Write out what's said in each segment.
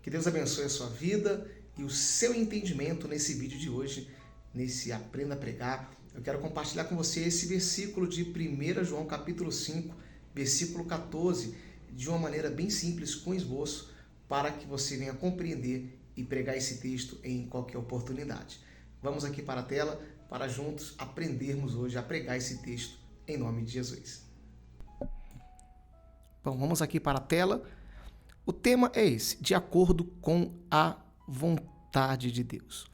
Que Deus abençoe a sua vida e o seu entendimento nesse vídeo de hoje, nesse Aprenda a Pregar. Eu quero compartilhar com você esse versículo de 1 João capítulo 5, versículo 14, de uma maneira bem simples, com esboço, para que você venha compreender e pregar esse texto em qualquer oportunidade. Vamos aqui para a tela para juntos aprendermos hoje a pregar esse texto em nome de Jesus. Bom, vamos aqui para a tela. O tema é esse, de acordo com a vontade de Deus.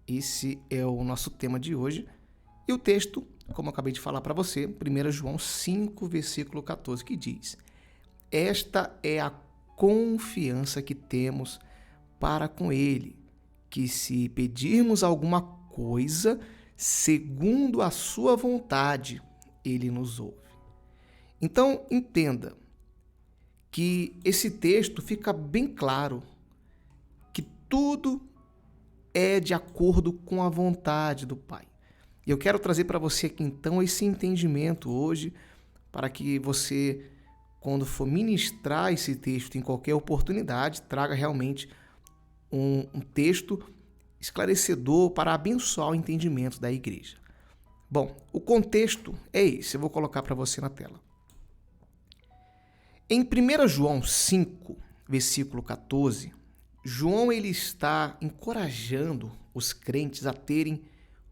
Esse é o nosso tema de hoje. E o texto, como eu acabei de falar para você, 1 João 5, versículo 14, que diz: esta é a confiança que temos para com Ele, que se pedirmos alguma coisa segundo a sua vontade, Ele nos ouve. Então, entenda que esse texto fica bem claro que tudo é de acordo com a vontade do Pai. E eu quero trazer para você aqui então esse entendimento hoje, para que você, quando for ministrar esse texto em qualquer oportunidade, traga realmente um texto esclarecedor para abençoar o entendimento da igreja. Bom, o contexto é esse, eu vou colocar para você na tela. Em 1 João 5, versículo 14, João ele está encorajando os crentes a terem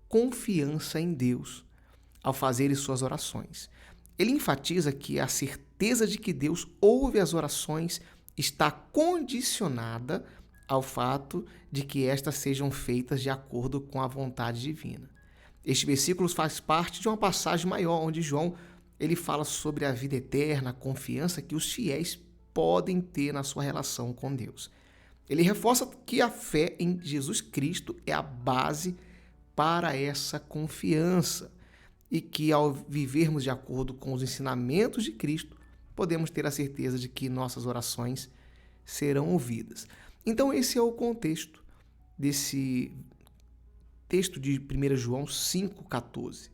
confiança em Deus ao fazerem suas orações. Ele enfatiza que a certeza de que Deus ouve as orações está condicionada ao fato de que estas sejam feitas de acordo com a vontade divina. Este versículo faz parte de uma passagem maior, onde João ele fala sobre a vida eterna, a confiança que os fiéis podem ter na sua relação com Deus. Ele reforça que a fé em Jesus Cristo é a base para essa confiança e que, ao vivermos de acordo com os ensinamentos de Cristo, podemos ter a certeza de que nossas orações serão ouvidas. Então, esse é o contexto desse texto de 1 João 5,14.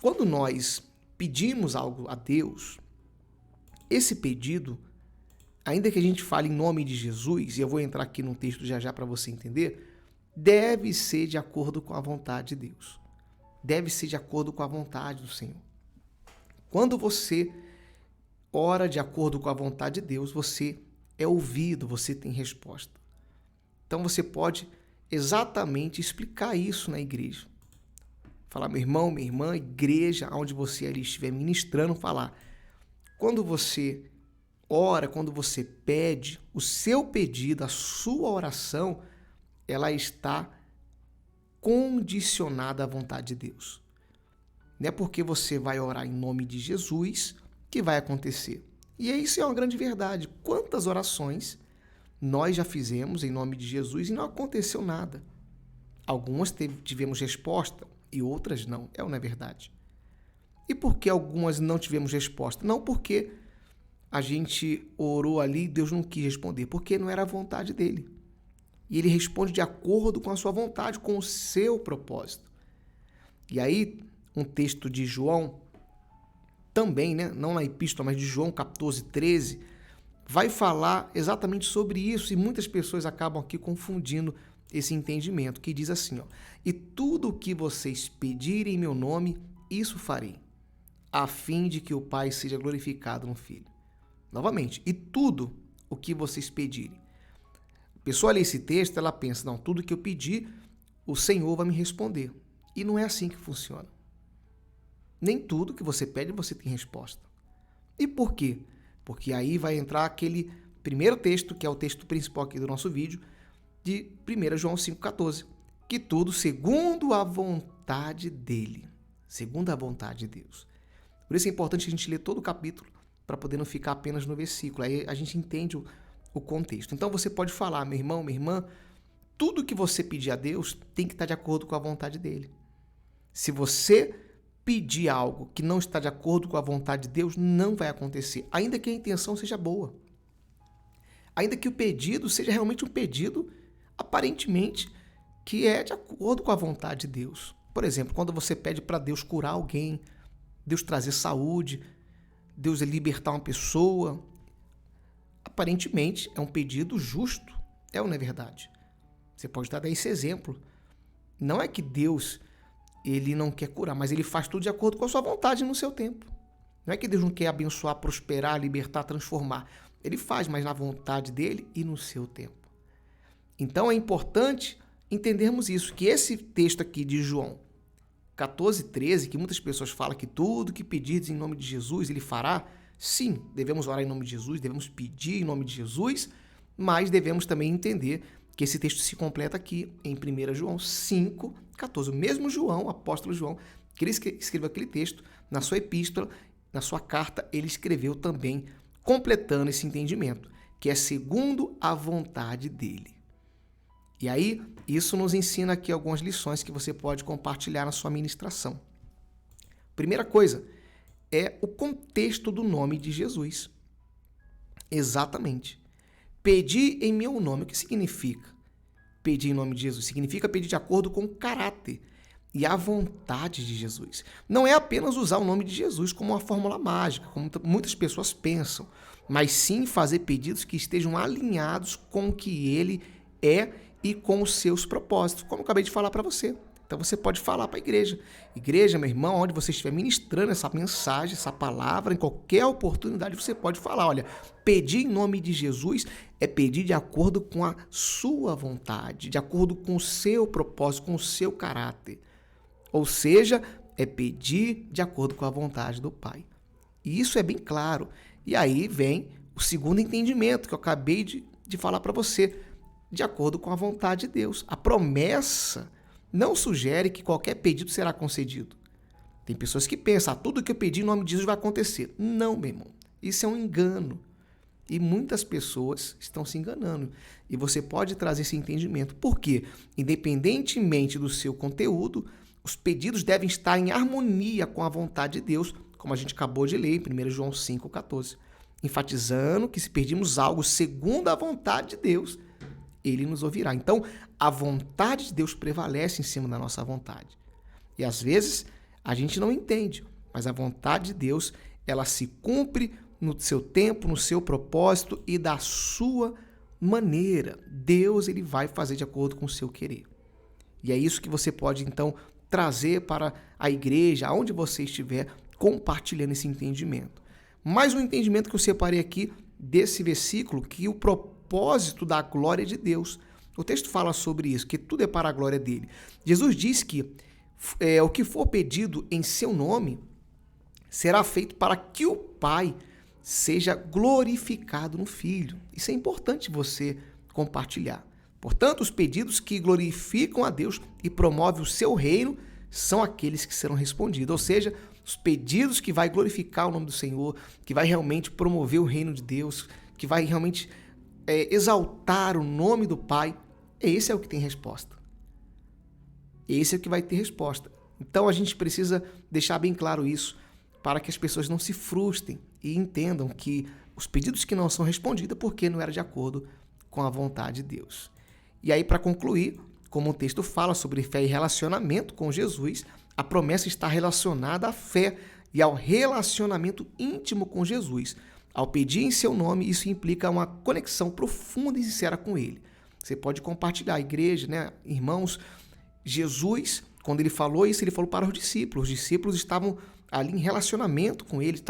Quando nós pedimos algo a Deus, esse pedido, ainda que a gente fale em nome de Jesus, e eu vou entrar aqui no texto já para você entender, deve ser de acordo com a vontade de Deus. Deve ser de acordo com a vontade do Senhor. Quando você ora de acordo com a vontade de Deus, você é ouvido, você tem resposta. Então você pode exatamente explicar isso na igreja. Falar, meu irmão, minha irmã, igreja, onde você ali estiver ministrando, falar. Quando você ora, quando você pede, o seu pedido, a sua oração, ela está condicionada à vontade de Deus. Não é porque você vai orar em nome de Jesus que vai acontecer. E isso é uma grande verdade. Quantas orações nós já fizemos em nome de Jesus e não aconteceu nada? Algumas tivemos resposta e outras não. Não é verdade? E por que algumas não tivemos resposta? Não porque a gente orou ali e Deus não quis responder, porque não era a vontade dele. E ele responde de acordo com a sua vontade, com o seu propósito. E aí, um texto de João, também, né? Não na epístola, mas de João 14, 13, vai falar exatamente sobre isso, e muitas pessoas acabam aqui confundindo esse entendimento, que diz assim, ó: e tudo o que vocês pedirem em meu nome, isso farei, a fim de que o Pai seja glorificado no Filho. Novamente, e tudo o que vocês pedirem. A pessoa lê esse texto, ela pensa, não, tudo que eu pedir, o Senhor vai me responder. E não é assim que funciona. Nem tudo que você pede, você tem resposta. E por quê? Porque aí vai entrar aquele primeiro texto, que é o texto principal aqui do nosso vídeo, de 1 João 5,14, que tudo segundo a vontade dele, segundo a vontade de Deus. Por isso é importante a gente ler todo o capítulo, para poder não ficar apenas no versículo. Aí a gente entende o contexto. Então você pode falar, meu irmão, minha irmã, tudo que você pedir a Deus tem que estar de acordo com a vontade dele. Se você pedir algo que não está de acordo com a vontade de Deus, não vai acontecer, ainda que a intenção seja boa. Ainda que o pedido seja realmente um pedido, aparentemente, que é de acordo com a vontade de Deus. Por exemplo, quando você pede para Deus curar alguém, Deus trazer saúde, Deus libertar uma pessoa, Aparentemente, é um pedido justo. É ou não é verdade? Você pode dar esse exemplo. Não é que Deus ele não quer curar, mas ele faz tudo de acordo com a sua vontade no seu tempo. Não é que Deus não quer abençoar, prosperar, libertar, transformar. Ele faz, mas na vontade dele e no seu tempo. Então é importante entendermos isso, que esse texto aqui de João 14:13, que muitas pessoas falam que tudo que pedirdes em nome de Jesus ele fará, sim, devemos orar em nome de Jesus, devemos pedir em nome de Jesus, mas devemos também entender que esse texto se completa aqui em 1 João 5:14. O mesmo João, o apóstolo João, que ele escreveu aquele texto, na sua epístola, na sua carta, ele escreveu também, completando esse entendimento, que é segundo a vontade dele. E aí, isso nos ensina aqui algumas lições que você pode compartilhar na sua ministração. Primeira coisa, é o contexto do nome de Jesus. Exatamente. Pedir em meu nome, o que significa? Pedir em nome de Jesus significa pedir de acordo com o caráter e a vontade de Jesus. Não é apenas usar o nome de Jesus como uma fórmula mágica, como muitas pessoas pensam, mas sim fazer pedidos que estejam alinhados com o que ele é e com os seus propósitos, como eu acabei de falar para você. Então você pode falar para a igreja. Igreja, meu irmão, onde você estiver ministrando essa mensagem, essa palavra, em qualquer oportunidade você pode falar, olha, pedir em nome de Jesus é pedir de acordo com a sua vontade, de acordo com o seu propósito, com o seu caráter. Ou seja, é pedir de acordo com a vontade do Pai. E isso é bem claro. E aí vem o segundo entendimento que eu acabei de falar para você, de acordo com a vontade de Deus. A promessa não sugere que qualquer pedido será concedido. Tem pessoas que pensam, tudo que eu pedir em nome de Jesus vai acontecer. Não, meu irmão. Isso é um engano. E muitas pessoas estão se enganando. E você pode trazer esse entendimento. Por quê? Independentemente do seu conteúdo, os pedidos devem estar em harmonia com a vontade de Deus, como a gente acabou de ler em 1 João 5,14. Enfatizando que se pedimos algo segundo a vontade de Deus, ele nos ouvirá. Então, a vontade de Deus prevalece em cima da nossa vontade. E às vezes a gente não entende, mas a vontade de Deus, ela se cumpre no seu tempo, no seu propósito e da sua maneira. Deus, ele vai fazer de acordo com o seu querer. E é isso que você pode, então, trazer para a igreja, aonde você estiver, compartilhando esse entendimento. Mais um entendimento que eu separei aqui desse versículo, que o propósito da glória de Deus. O texto fala sobre isso, que tudo é para a glória dele. Jesus diz que o que for pedido em seu nome será feito para que o Pai seja glorificado no Filho. Isso é importante você compartilhar. Portanto, os pedidos que glorificam a Deus e promovem o seu reino são aqueles que serão respondidos. Ou seja, os pedidos que vai glorificar o nome do Senhor, que vai realmente promover o reino de Deus, que vai realmente exaltar o nome do Pai, esse é o que tem resposta. Esse é o que vai ter resposta. Então a gente precisa deixar bem claro isso para que as pessoas não se frustrem e entendam que os pedidos que não são respondidos é porque não era de acordo com a vontade de Deus. E aí, para concluir, como o texto fala sobre fé e relacionamento com Jesus, a promessa está relacionada à fé e ao relacionamento íntimo com Jesus. Ao pedir em seu nome, isso implica uma conexão profunda e sincera com ele. Você pode compartilhar, a igreja, né? Irmãos, Jesus, quando ele falou isso, ele falou para os discípulos. Os discípulos estavam ali em relacionamento com ele,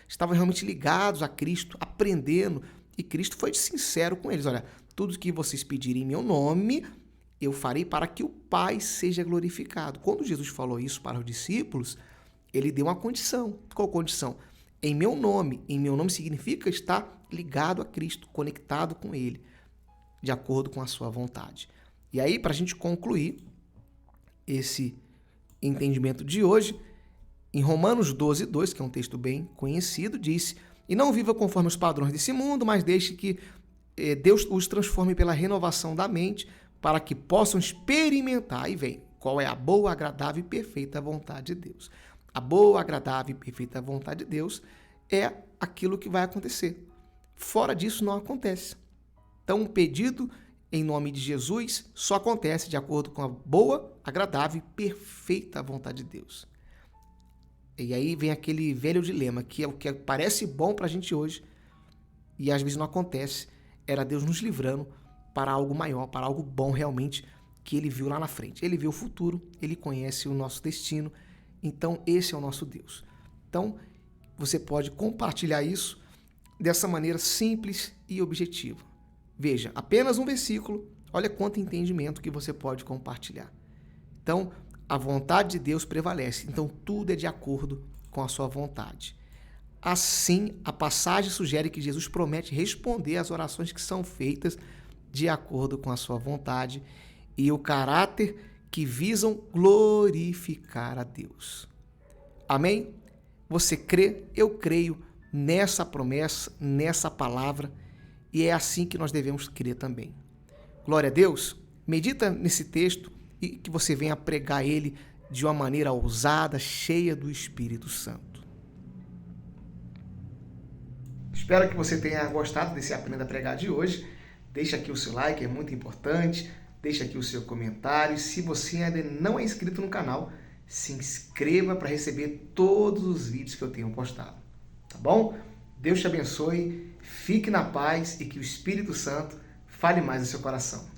estavam realmente ligados a Cristo, aprendendo. E Cristo foi sincero com eles. Olha, tudo que vocês pedirem em meu nome, eu farei para que o Pai seja glorificado. Quando Jesus falou isso para os discípulos, ele deu uma condição. Qual condição? Em meu nome. Em meu nome significa estar ligado a Cristo, conectado com ele, de acordo com a sua vontade. E aí, para a gente concluir esse entendimento de hoje, em Romanos 12:2, que é um texto bem conhecido, diz: e não viva conforme os padrões desse mundo, mas deixe que Deus os transforme pela renovação da mente, para que possam experimentar, aí vem, qual é a boa, agradável e perfeita vontade de Deus. A boa, agradável e perfeita vontade de Deus é aquilo que vai acontecer. Fora disso, não acontece. Então, um pedido em nome de Jesus só acontece de acordo com a boa, agradável e perfeita vontade de Deus. E aí vem aquele velho dilema, que é o que parece bom para a gente hoje, e às vezes não acontece. Era Deus nos livrando para algo maior, para algo bom realmente que ele viu lá na frente. Ele vê o futuro, ele conhece o nosso destino, então esse é o nosso Deus. Então você pode compartilhar isso dessa maneira simples e objetiva. Veja, apenas um versículo, olha quanto entendimento que você pode compartilhar. Então, a vontade de Deus prevalece, então tudo é de acordo com a sua vontade. Assim, a passagem sugere que Jesus promete responder às orações que são feitas de acordo com a sua vontade e o caráter que visam glorificar a Deus. Amém? Você crê? Eu creio nessa promessa, nessa palavra, e é assim que nós devemos crer também. Glória a Deus. Medita nesse texto e que você venha pregar ele de uma maneira ousada, cheia do Espírito Santo. Espero que você tenha gostado desse Aprenda a Pregar de hoje. Deixa aqui o seu like, é muito importante. Deixa aqui o seu comentário. Se você ainda não é inscrito no canal, se inscreva para receber todos os vídeos que eu tenho postado. Tá bom? Deus te abençoe, fique na paz e que o Espírito Santo fale mais no seu coração.